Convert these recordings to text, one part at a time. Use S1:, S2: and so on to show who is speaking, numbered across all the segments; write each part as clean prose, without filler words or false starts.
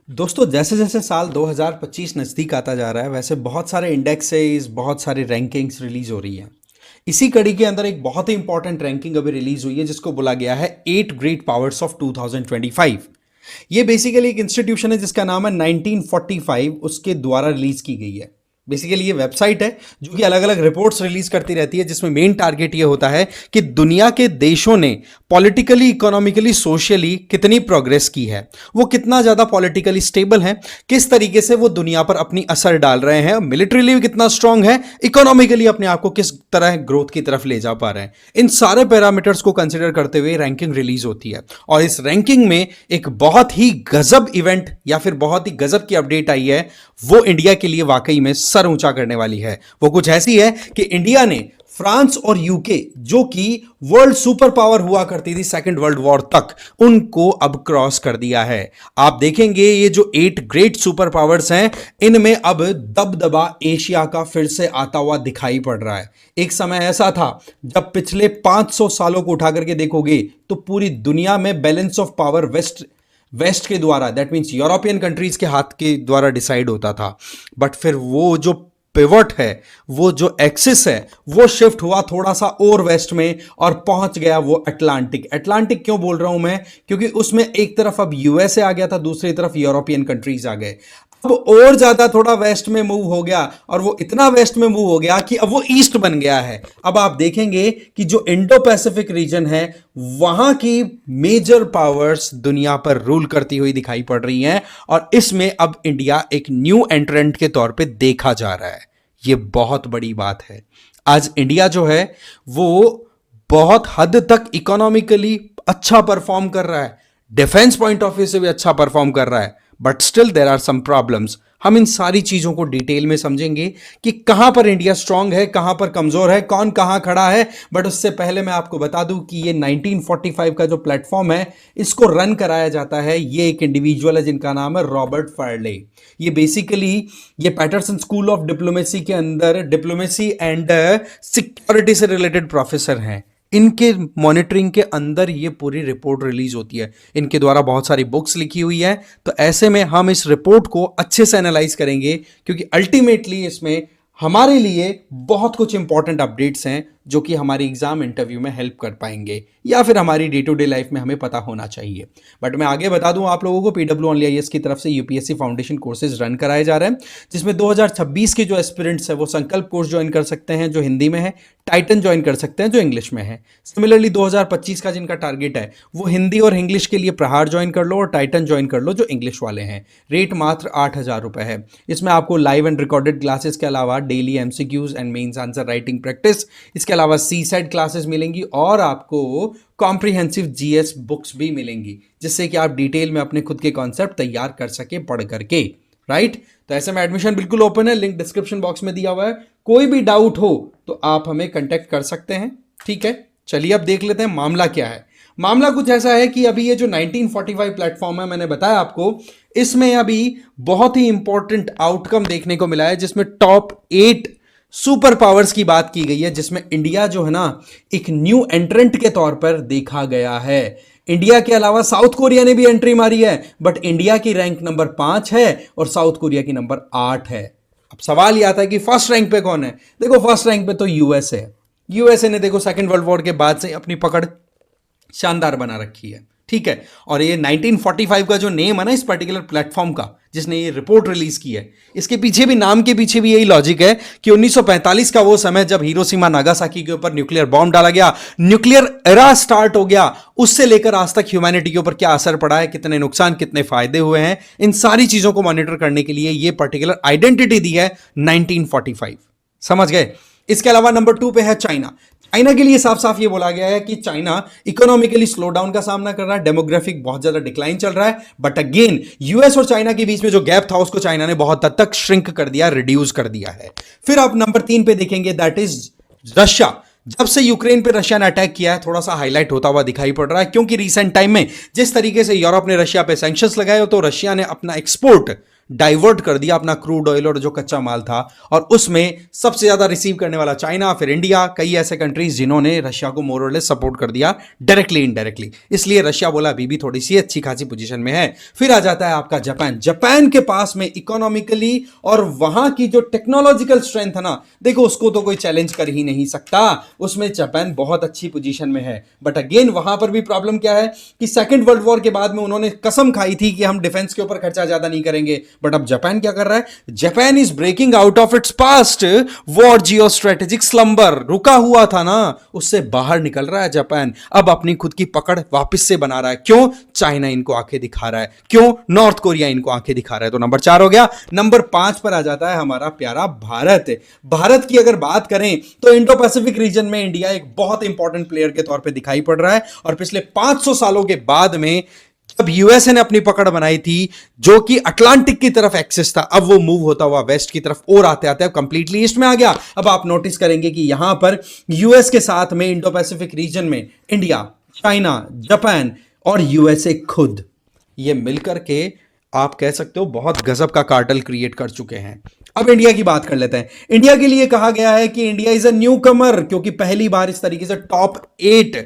S1: दोस्तों जैसे जैसे साल 2025 नज़दीक आता जा रहा है वैसे बहुत सारे इंडेक्सेस बहुत सारी रैंकिंग्स रिलीज हो रही हैं। इसी कड़ी के अंदर एक बहुत ही इंपॉर्टेंट रैंकिंग अभी रिलीज हुई है जिसको बोला गया है 8 ग्रेट पावर्स ऑफ 2025। ये बेसिकली एक इंस्टीट्यूशन है जिसका नाम है 1945, उसके द्वारा रिलीज की गई है। बेसिकली ये वेबसाइट है जो कि अलग अलग रिपोर्ट्स रिलीज करती रहती है जिसमें मेन टारगेट ये होता है कि दुनिया के देशों ने पॉलिटिकली इकोनॉमिकली सोशली कितनी प्रोग्रेस की है, वो कितना ज्यादा पॉलिटिकली स्टेबल है, किस तरीके से वो दुनिया पर अपनी असर डाल रहे हैं, मिलिट्रीली कितना स्ट्रांग है, इकोनॉमिकली अपने आप को किस तरह ग्रोथ की तरफ ले जा पा रहे हैं। इन सारे पैरामीटर्स को कंसिडर करते हुए रैंकिंग रिलीज होती है और इस रैंकिंग में एक बहुत ही गजब इवेंट या फिर बहुत ही गजब की अपडेट आई है। वो इंडिया के लिए वाकई में सर ऊंचा करने वाली है। वो कुछ ऐसी है कि इंडिया ने फ्रांस और यूके जो कि वर्ल्ड सुपर पावर हुआ करती थी सेकेंड वर्ल्ड वॉर तक, उनको अब क्रॉस कर दिया है। आप देखेंगे ये जो 8 ग्रेट सुपर पावर्स हैं इनमें अब दबदबा एशिया का फिर से आता हुआ दिखाई पड़ रहा है। एक समय ऐसा था जब पिछले 500 सालों को उठा करके देखोगे तो पूरी दुनिया में बैलेंस ऑफ पावर वेस्ट के द्वारा, दैट मीन्स यूरोपियन कंट्रीज के हाथ के द्वारा डिसाइड होता था। बट फिर वो जो पिवट है, वो जो एक्सिस है, वो शिफ्ट हुआ थोड़ा सा और वेस्ट में और पहुंच गया वो अटलांटिक। अटलांटिक क्यों बोल रहा हूं मैं? क्योंकि उसमें एक तरफ अब यूएसए आ गया था, दूसरी तरफ यूरोपियन कंट्रीज आ गए। अब और ज्यादा थोड़ा वेस्ट में मूव हो गया और वो इतना वेस्ट में मूव हो गया कि अब वो ईस्ट बन गया है। अब आप देखेंगे कि जो इंडो पैसिफिक रीजन है वहां की मेजर पावर्स दुनिया पर रूल करती हुई दिखाई पड़ रही हैं और इसमें अब इंडिया एक न्यू एंट्रेंट के तौर पे देखा जा रहा है। ये बहुत बड़ी बात है। आज इंडिया जो है वो बहुत हद तक इकोनॉमिकली अच्छा परफॉर्म कर रहा है, डिफेंस पॉइंट ऑफ व्यू से भी अच्छा परफॉर्म कर रहा है, but still there are some problems. हम इन सारी चीजों को डिटेल में समझेंगे कि कहां पर इंडिया स्ट्रांग है, कहां पर कमजोर है, कौन कहां खड़ा है। बट उससे पहले मैं आपको बता दूं कि ये 1945 का जो प्लेटफॉर्म है इसको रन कराया जाता है। ये एक इंडिविजुअल है जिनका नाम है रॉबर्ट फायरले। ये बेसिकली ये पैटरसन स्कूल ऑफ डिप्लोमेसी के अंदर डिप्लोमेसी एंड सिक्योरिटी से रिलेटेड प्रोफेसर हैं। इनके मॉनिटरिंग के अंदर ये पूरी रिपोर्ट रिलीज होती है। इनके द्वारा बहुत सारी बुक्स लिखी हुई है। तो ऐसे में हम इस रिपोर्ट को अच्छे से एनालाइज करेंगे क्योंकि अल्टीमेटली इसमें हमारे लिए बहुत कुछ इंपॉर्टेंट अपडेट्स हैं जो कि हमारी एग्जाम इंटरव्यू में हेल्प कर पाएंगे या फिर हमारी डे टू डे लाइफ में हमें पता होना चाहिए। बट मैं आगे बता दूं आप लोगों को, पीडब्ल्यू ओनली आईएएस की तरफ से यूपीएससी फाउंडेशन कोर्सेज रन कराए जा रहे हैं जिसमें 2026 के जो एस्पिरेंट्स हैं वो संकल्प कोर्स ज्वाइन कर सकते हैं जो हिंदी में है, टाइटन ज्वाइन कर सकते हैं जो इंग्लिश में है। सिमिलरली 2025 का जिनका टारगेट है वो हिंदी और इंग्लिश के लिए प्रहार ज्वाइन कर लो और टाइटन ज्वाइन कर लो जो इंग्लिश वाले हैं। रेट मात्र 8,000 रुपए है। इसमें आपको लाइव एंड रिकॉर्डेड क्लासेस के अलावा daily MCQs and mains answer writing practice, इसके अलावा सी सेट क्लासेस मिलेंगी और आपको कॉम्प्रिहेंसिव जीएस बुक्स भी मिलेंगी जिससे कि आप डिटेल में अपने खुद के कॉन्सेप्ट तैयार कर सके पढ़ करके। राइट, तो ऐसे में एडमिशन बिल्कुल ओपन है, लिंक डिस्क्रिप्शन बॉक्स में दिया हुआ है। कोई भी डाउट हो तो आप हमें कांटेक्ट कर सकते हैं। ठीक है, चलिए अब देख लेते हैं मामला क्या है। मामला कुछ ऐसा है कि अभी ये जो 1945 प्लेटफॉर्म है मैंने बताया आपको, इसमें अभी बहुत ही इंपॉर्टेंट आउटकम देखने को मिला है जिसमें टॉप 8 सुपर पावर्स की बात की गई है जिसमें इंडिया जो है ना एक न्यू एंट्रेंट के तौर पर देखा गया है। इंडिया के अलावा साउथ कोरिया ने भी एंट्री मारी है बट इंडिया की रैंक नंबर 5 है और साउथ कोरिया की नंबर 8 है। अब सवाल यह आता है कि फर्स्ट रैंक पे कौन है? देखो फर्स्ट रैंक पे तो यूएसए है। यूएसए ने देखो सेकेंड वर्ल्ड वॉर के बाद से अपनी पकड़ शानदार बना रखी है। ठीक है, और ये 1945 का जो नेम है ना इस पर्टिकुलर प्लेटफॉर्म का जिसने ये रिपोर्ट रिलीज की है, इसके पीछे भी, नाम के पीछे भी यही लॉजिक है कि 1945 का वो समय जब हिरोशिमा नागासाकी के ऊपर न्यूक्लियर बॉम्ब डाला गया, न्यूक्लियर एरा स्टार्ट हो गया, उससे लेकर आज तक ह्यूमैनिटी के ऊपर क्या असर पड़ा है, कितने नुकसान कितने फायदे हुए हैं, इन सारी चीजों को मॉनिटर करने के लिए ये पर्टिकुलर आइडेंटिटी दी है 1945। समझ गए? इसके अलावा नंबर 2 पे है चाइना। चाइना के लिए साफ साफ ये बोला गया है कि चाइना इकोनॉमिकली स्लो डाउन का सामना कर रहा है, डेमोग्राफिक बहुत ज्यादा डिक्लाइन चल रहा है। बट अगेन यूएस और चाइना के बीच में जो गैप था उसको चाइना ने बहुत हद तक श्रिंक कर दिया, रिड्यूस कर दिया है। फिर आप नंबर 3 पे देखेंगे, दैट इज रशिया। जब से यूक्रेन पे रशिया ने अटैक किया है थोड़ा सा हाईलाइट होता हुआ दिखाई पड़ रहा है क्योंकि रिसेंट टाइम में जिस तरीके से यूरोप ने रशिया पे सैंक्शंस लगाए तो रशिया ने अपना एक्सपोर्ट डाइवर्ट कर दिया अपना क्रूड ऑयल और जो कच्चा माल था, और उसमें सबसे ज्यादा रिसीव करने वाला चाइना, फिर इंडिया, कई ऐसे कंट्रीज जिन्होंने रशिया को मोर और लेस सपोर्ट कर दिया डायरेक्टली इनडायरेक्टली। इसलिए रशिया बोला अभी भी थोड़ी सी अच्छी खासी पोजीशन में है। फिर आ जाता है आपका जापान। जापान के पास में इकोनॉमिकली और वहां की जो टेक्नोलॉजिकल स्ट्रेंथ है ना, देखो उसको तो कोई चैलेंज कर ही नहीं सकता, उसमें जापान बहुत अच्छी पोजीशन में है। बट अगेन वहां पर भी प्रॉब्लम क्या है कि सेकंड वर्ल्ड वॉर के बाद में उन्होंने कसम खाई थी कि हम डिफेंस के ऊपर खर्चा ज्यादा नहीं करेंगे। बट अब जापान क्या कर रहा है? Japan is breaking out of its past war geostrategic slumber, रुका हुआ था ना, उससे बाहर निकल रहा है जापान। अब अपनी खुद की पकड़ वापस से बना रहा है। क्यों? चाइना इनको आंखें दिखा रहा है। क्यों? नॉर्थ कोरिया इनको आंखें दिखा रहा है। तो नंबर 4 हो गया। नंबर 5 पर आ जाता है हमारा प्यारा भारत। भारत की अगर बात करें तो इंडो पैसिफिक रीजन में इंडिया एक बहुत इंपॉर्टेंट प्लेयर के तौर पे दिखाई पड़ रहा है, और पिछले 500 सालों के बाद में जब यूएसए ने अपनी पकड़ बनाई थी, जो कि अटलांटिक की तरफ एक्सेस था, अब वो मूव होता हुआ वेस्ट की तरफ और आते आते अब कंप्लीटली ईस्ट में आ गया। अब आप नोटिस करेंगे कि यहां पर यूएस के साथ में इंडो पैसिफिक रीजन में इंडिया, चाइना, जापान और यूएसए खुद, ये मिलकर के आप कह सकते हो बहुत गजब का कार्टेल क्रिएट कर चुके हैं। अब इंडिया की बात कर लेते हैं। इंडिया के लिए कहा गया है कि इंडिया इज अ न्यू कमर, क्योंकि पहली बार इस तरीके से टॉप 8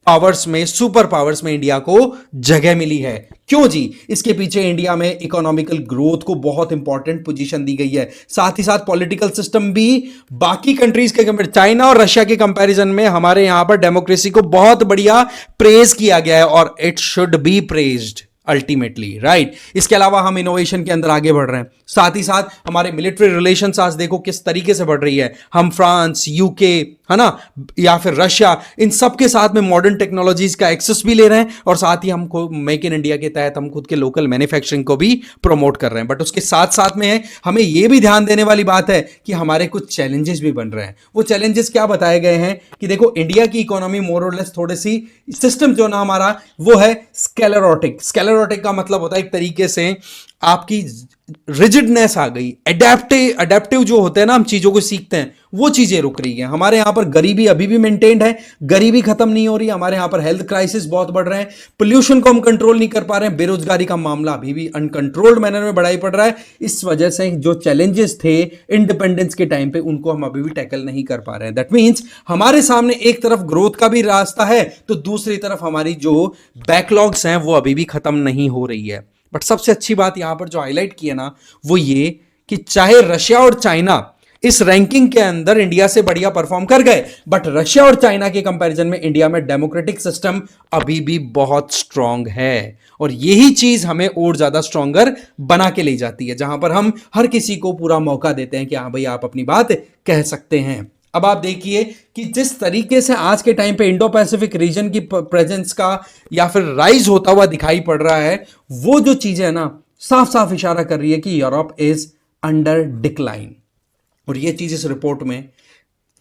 S1: पावर्स में, सुपर पावर्स में इंडिया को जगह मिली है। क्यों जी? इसके पीछे इंडिया में इकोनॉमिकल ग्रोथ को बहुत इंपॉर्टेंट पोजीशन दी गई है, साथ ही साथ पॉलिटिकल सिस्टम भी बाकी कंट्रीज के कंपेयर, चाइना और रशिया के कंपैरिजन में हमारे यहां पर डेमोक्रेसी को बहुत बढ़िया प्रेज किया गया है, और it should be praised ultimately, right. इसके अलावा हम इनोवेशन के अंदर आगे बढ़ रहे हैं, साथ ही साथ हमारे मिलिट्री रिलेशंस आज देखो किस तरीके से बढ़ रही है। हम फ्रांस, यूके, है ना, या फिर रशिया, इन सब के साथ में मॉडर्न टेक्नोलॉजीज का एक्सेस भी ले रहे हैं, और साथ ही हमको मेक इन इंडिया के तहत हम खुद के लोकल मैन्युफैक्चरिंग को भी प्रमोट कर रहे हैं। बट उसके साथ साथ में हमें यह भी ध्यान देने वाली बात है कि हमारे कुछ चैलेंजेस भी बन रहे हैं। वो चैलेंजेस क्या बताए गए हैं कि देखो, इंडिया की इकोनॉमी मोर और लेस थोड़ी सी सिस्टम जो ना हमारा वो है स्केलेरोटिक। स्केलेरोटिक का मतलब होता है एक तरीके से आपकी रिजिडनेस आ गई, अडेप्टिव जो होते हैं ना, हम चीजों को सीखते हैं, वो चीजें रुक रही हैं। हमारे यहां पर गरीबी अभी भी मेंटेन्ड है, गरीबी खत्म नहीं हो रही। हमारे यहां पर हेल्थ क्राइसिस बहुत बढ़ रहे हैं, पोल्यूशन को हम कंट्रोल नहीं कर पा रहे हैं, बेरोजगारी का मामला अभी भी अनकंट्रोल्ड मैनर में बढ़ाई पड़ रहा है। इस वजह से जो चैलेंजेस थे इंडिपेंडेंस के टाइम पे, उनको हम अभी भी टैकल नहीं कर पा रहे हैं। दैट मीन्स हमारे सामने एक तरफ ग्रोथ का भी रास्ता है, तो दूसरी तरफ हमारी जो बैकलॉग्स हैं वो अभी भी खत्म नहीं हो रही है। बट सबसे अच्छी बात यहां पर जो हाईलाइट की है ना, वो ये कि चाहे रशिया और चाइना इस रैंकिंग के अंदर इंडिया से बढ़िया परफॉर्म कर गए, बट रशिया और चाइना के कंपैरिजन में इंडिया में डेमोक्रेटिक सिस्टम अभी भी बहुत स्ट्रांग है, और यही चीज हमें और ज्यादा स्ट्रांगर बना के ले जाती है, जहां पर हम हर किसी को पूरा मौका देते हैं कि हाँ भाई आप अपनी बात कह सकते हैं। अब आप देखिए कि जिस तरीके से आज के टाइम पे इंडो पैसिफिक रीजन की प्रेजेंस का या फिर राइज होता हुआ दिखाई पड़ रहा है, वो जो चीजें है ना, साफ साफ इशारा कर रही है कि यूरोप इज अंडर डिक्लाइन। और ये चीज इस रिपोर्ट में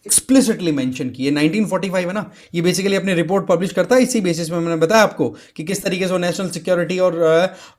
S1: एक्सप्लिसिटली मेंशन की है। 1945 है ना, ये बेसिकली अपनी रिपोर्ट पब्लिश करता है, इसी बेसिस में मैंने बताया आपको कि किस तरीके से वो नेशनल सिक्योरिटी और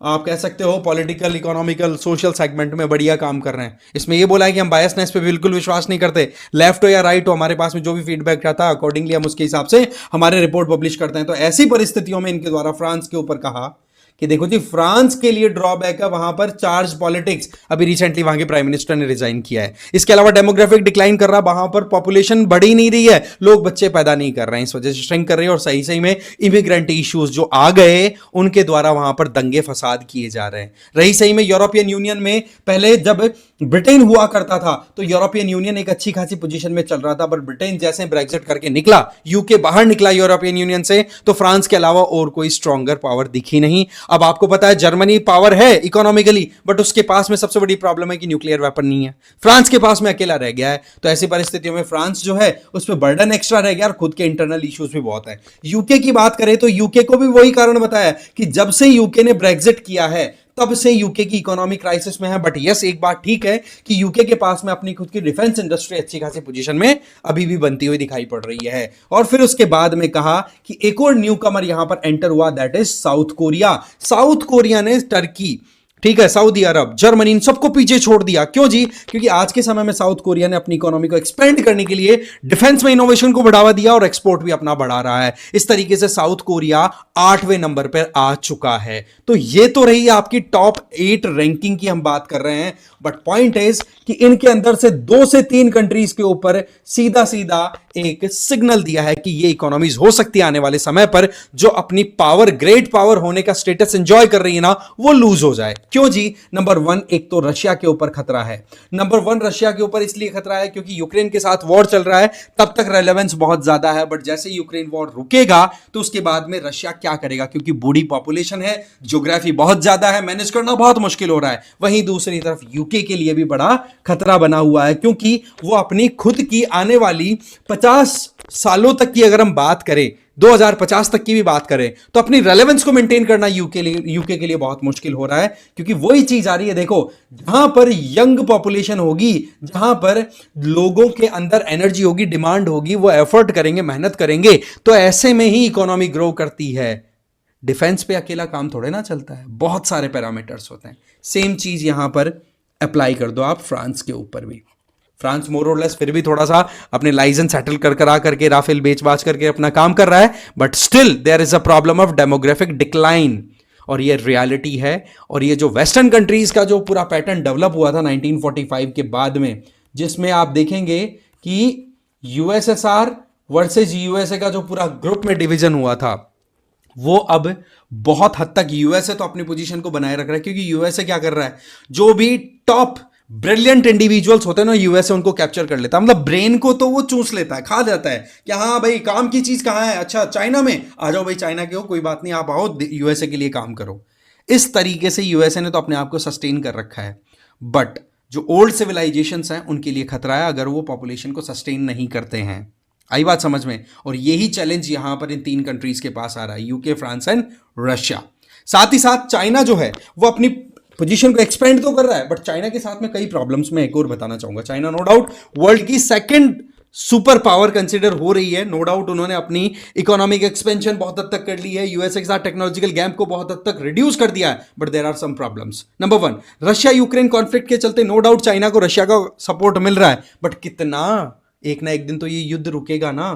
S1: आप कह सकते हो पॉलिटिकल, इकोनॉमिकल, सोशल सेगमेंट में बढ़िया काम कर रहे हैं। इसमें ये बोला है कि हम बायसनेस पे बिल्कुल विश्वास नहीं करते, लेफ्ट हो या राइट हो, हमारे पास में जो भी फीडबैक रहता है अकॉर्डिंगली हम उसके हिसाब से हमारे रिपोर्ट पब्लिश करते हैं। तो ऐसी परिस्थितियों में इनके द्वारा फ्रांस के ऊपर कहा कि देखो जी, फ्रांस के लिए ड्रॉबैक है वहां पर चार्ज पॉलिटिक्स, अभी रिसेंटली वहां के प्राइम मिनिस्टर ने रिजाइन किया है। इसके अलावा डेमोग्राफिक डिक्लाइन कर रहा, वहां पर पॉपुलेशन बढ़ ही नहीं रही है, लोग बच्चे पैदा नहीं कर रहे हैं, इस वजह से श्रिंक कर रही है, और सही सही में इमिग्रेंट इश्यूज जो आ गए उनके द्वारा वहां पर दंगे फसाद किए जा रहे हैं। रही सही में यूरोपियन यूनियन में पहले जब ब्रिटेन हुआ करता था तो यूरोपियन यूनियन एक अच्छी खासी पोजीशन में चल रहा था, पर ब्रिटेन जैसे ब्रेक्जिट करके निकला, यूके बाहर निकला यूरोपियन यूनियन से, तो फ्रांस के अलावा और कोई स्ट्रॉन्गर पावर दिखी नहीं। अब आपको पता है जर्मनी पावर है इकोनॉमिकली, बट उसके पास में सबसे बड़ी प्रॉब्लम है कि न्यूक्लियर वेपन नहीं है, फ्रांस के पास में अकेला रह गया है। तो ऐसी परिस्थितियों में फ्रांस जो है उस पर बर्डन एक्स्ट्रा रह गया, और खुद के इंटरनल इश्यूज भी बहुत है। यूके की बात करें तो यूके को भी वही कारण बताया कि जब से यूके ने ब्रेक्जिट किया है तब से यूके की इकोनॉमी क्राइसिस में है। बट यस, एक बात ठीक है कि यूके के पास में अपनी खुद की डिफेंस इंडस्ट्री अच्छी खासी पोजीशन में अभी भी बनती हुई दिखाई पड़ रही है। और फिर उसके बाद में कहा कि एक और न्यू कमर यहां पर एंटर हुआ, that is south Korea. South Korea ने टर्की ठीक है, सऊदी अरब, जर्मनी, इन सबको पीछे छोड़ दिया। क्यों जी? क्योंकि आज के समय में साउथ कोरिया ने अपनी इकोनॉमी को एक्सपेंड करने के लिए डिफेंस में इनोवेशन को बढ़ावा दिया और एक्सपोर्ट भी अपना बढ़ा रहा है। इस तरीके से साउथ कोरिया 8वें नंबर पर आ चुका है। तो ये तो रही आपकी टॉप 8 रैंकिंग की हम बात कर रहे हैं, बट पॉइंट इज कि इनके अंदर से 2 से 3 कंट्रीज के ऊपर सीधा सीधा एक सिग्नल दिया है कि ये इकोनॉमीज हो सकती है आने वाले समय पर जो अपनी पावर, ग्रेट पावर होने का स्टेटस एंजॉय कर रही है ना, वो लूज हो जाए। क्यों जी? नंबर 1, एक तो रशिया के ऊपर खतरा है। नंबर 1 रशिया के ऊपर इसलिए खतरा है क्योंकि यूक्रेन के साथ वॉर चल रहा है, तब तक रेलेवेंस बहुत ज्यादा है, बट जैसे यूक्रेन वॉर रुकेगा तो उसके बाद में रशिया क्या करेगा? क्योंकि बूढ़ी पॉपुलेशन है, ज्योग्राफी बहुत ज्यादा है, मैनेज करना बहुत मुश्किल हो रहा है। वहीं दूसरी तरफ यूके के लिए भी बड़ा खतरा बना हुआ है, क्योंकि वो अपनी खुद की आने वाली 50 सालों तक की अगर हम बात करें, 2050 तक की भी बात करें, तो अपनी रेलेवेंस को मेंटेन करना यूके के लिए बहुत मुश्किल हो रहा है। क्योंकि वही चीज आ रही है, देखो, जहां पर यंग पॉपुलेशन होगी, जहां पर लोगों के अंदर एनर्जी होगी, डिमांड होगी, वो एफर्ट करेंगे, मेहनत करेंगे, तो ऐसे में ही इकोनॉमी ग्रो करती है। डिफेंस पे अकेला काम थोड़े ना चलता है, बहुत सारे पैरामीटर्स होते हैं। सेम चीज यहां पर अप्लाई कर दो आप फ्रांस के ऊपर भी। फ्रांस मोर और लेस फिर भी थोड़ा सा अपने लाइसेंस सेटल कर करा करके, राफेल बेच बाच करके अपना काम कर रहा है, but still there is a problem of demographic decline, और ये रियलिटी है। और ये जो वेस्टर्न कंट्रीज का जो पूरा पैटर्न डेवलप हुआ था 1945 के बाद में, जिसमें आप देखेंगे कि यूएसएसआर वर्सेस यूएसए का जो पूरा ग्रुप में डिवीजन हुआ था, वो अब बहुत हद तक यूएसए तो अपनी पोजीशन को बनाए रख रहा है। क्योंकि यूएसए क्या कर रहा है, जो भी टॉप ब्रिलियंट इंडिविजुअल्स होते हैं ना, यूएसए उनको कैप्चर कर लेता है। मतलब ब्रेन को तो वो चूस लेता है, खा जाता है कि हाँ भाई काम की चीज कहाँ है, अच्छा चाइना में आ जाओ भाई, चाइना के हो कोई बात नहीं, आप आओ यूएसए के लिए काम करो। इस तरीके से यूएसए ने तो अपने आप को सस्टेन कर रखा है, बट जो ओल्ड सिविलाइजेशंस हैं उनके लिए खतरा है अगर वो पॉपुलेशन को सस्टेन नहीं करते हैं। आई बात समझ में? और यही चैलेंज यहां पर इन 3 कंट्रीज के पास आ रहा है, यूके, फ्रांस एंड रशिया। साथ ही साथ चाइना जो है वो अपनी पोजीशन को एक्सपेंड तो कर रहा है, बट चाइना के साथ में कई प्रॉब्लम्स में एक और बताना चाहूंगा। चाइना नो डाउट वर्ल्ड की सेकंड सुपर पावर कंसिडर हो रही है, नो डाउट उन्होंने अपनी इकोनॉमिक एक्सपेंशन बहुत हद तक कर ली है, यूएसए के साथ टेक्नोलॉजिकल गैप को बहुत हद तक रिड्यूस कर दिया है, but there are some problems. Number 1, Russia Ukraine conflict के चलते नो डाउट चाइना को रशिया का सपोर्ट मिल रहा है, बट कितना? एक ना एक दिन तो ये युद्ध रुकेगा ना,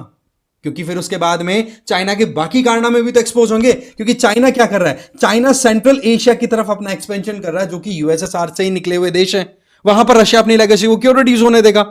S1: क्योंकि फिर उसके बाद में चाइना के बाकी कारनामे भी तो एक्सपोज होंगे। क्योंकि चाइना क्या कर रहा है, चाइना सेंट्रल एशिया की तरफ अपना एक्सपेंशन कर रहा है, जो कि यूएसएसआर से ही निकले हुए देश हैं। वहां पर रशिया अपनी लेगेसी को क्यों रिड्यूस होने देगा?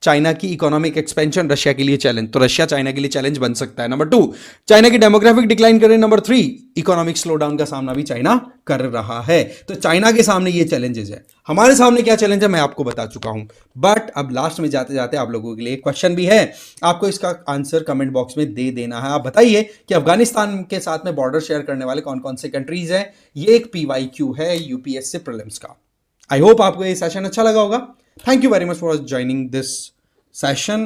S1: चाइना की इकोनॉमिक एक्सपेंशन रशिया के लिए चैलेंज, तो रशिया चाइना के लिए चैलेंज बन सकता है। नंबर 2, चाइना की डेमोग्राफिक डिक्लाइन कर रही है। नंबर 3, इकोनॉमिक स्लो डाउन का सामना भी चाइना कर रहा है। तो चाइना के सामने ये चैलेंजेस है। हमारे सामने क्या चैलेंज है मैं आपको बता चुका हूं, बट अब लास्ट में जाते जाते आप लोगों के लिए एक क्वेश्चन भी है, आपको इसका आंसर कमेंट बॉक्स में दे देना है। आप बताइए कि अफगानिस्तान के साथ में बॉर्डर शेयर करने वाले कौन कौन से कंट्रीज हैं। ये एक PYQ है यूपीएससी प्रीलिम्स का। आई होप आपको ये सेशन अच्छा लगा होगा। Thank you very much for joining this session